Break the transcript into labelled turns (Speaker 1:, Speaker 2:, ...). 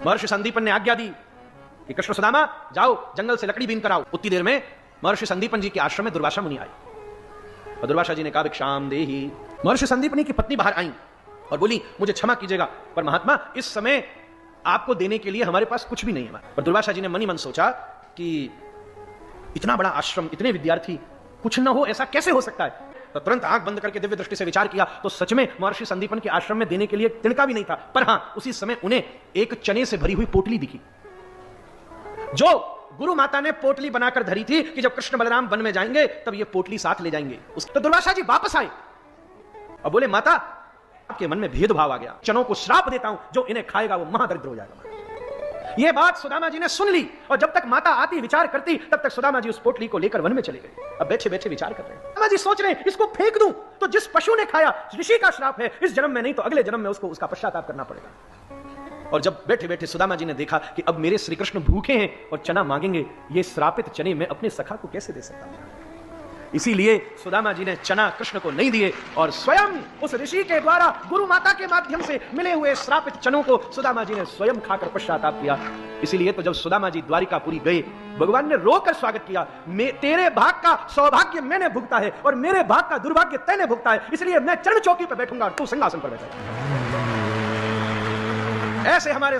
Speaker 1: महर्षि संदीपन ने आज्ञा दी कि कृष्ण सुदामा जाओ जंगल से लकड़ी बीन कर आओ। उतनी देर में महर्षि संदीपन जी के आश्रम में दुर्वासा मुनि आए और दुर्वासा जी ने कहा भिक्षाम देहि। महर्षि संदीपनी की पत्नी बाहर आई और बोली मुझे क्षमा कीजिएगा पर महात्मा इस समय आपको देने के लिए हमारे पास कुछ भी नहीं है। पर दुर्वासा जी ने मन ही मन सोचा कि इतना बड़ा आश्रम, इतने विद्यार्थी, कुछ न हो ऐसा कैसे हो सकता है। तो तुरंत आंख बंद करके दिव्य दृष्टि से विचार किया तो सच में महर्षि संदीपन के आश्रम में देने के लिए तिनका भी नहीं था। पर हां उसी समय उन्हें एक चने से भरी हुई पोटली दिखी जो गुरु माता ने पोटली बनाकर धरी थी कि जब कृष्ण बलराम वन में जाएंगे तब ये पोटली साथ ले जाएंगे। तो दुर्वासा जी वापस आए और बोले माता आपके मन में भेदभाव आ गया, चनों को श्राप देता हूं, जो इन्हें खाएगा वो महादरिद्र हो जाएगा। यह बात सुदामा जी ने सुन ली और जब तक माता आती विचार करती तब तक सुदामा जी उस पोटली को लेकर वन में चले गए। अब बैठे बैठे विचार कर रहे हैं। सुदामा जी सोच रहे हैं इसको फेंक दूं तो जिस पशु ने खाया ऋषि का श्राप है, इस जन्म में नहीं तो अगले जन्म में उसको उसका पश्चाताप करना पड़ेगा। और जब बैठे बैठे सुदामा जी ने देखा कि अब मेरे श्री कृष्ण भूखे हैं और चना मांगेंगे, ये श्रापित चने मैं अपने सखा को कैसे दे सकता हूं। इसीलिए सुदामा जी ने चना कृष्ण को नहीं दिए और स्वयं उस ऋषि के द्वारा गुरु माता के माध्यम से मिले हुए श्रापित चनों को सुदामा जी ने स्वयं खाकर पश्चाताप किया। इसीलिए तो जब सुदामा जी द्वारिकापुरी गए, भगवान ने रोकर स्वागत किया, तेरे भाग का सौभाग्य मैंने भुगता है और मेरे भाग का दुर्भाग्य तैने भुगता है, इसलिए मैं चरण चौकी पर बैठूंगा और तू सिंहासन पर बैठा। ऐसे हमारे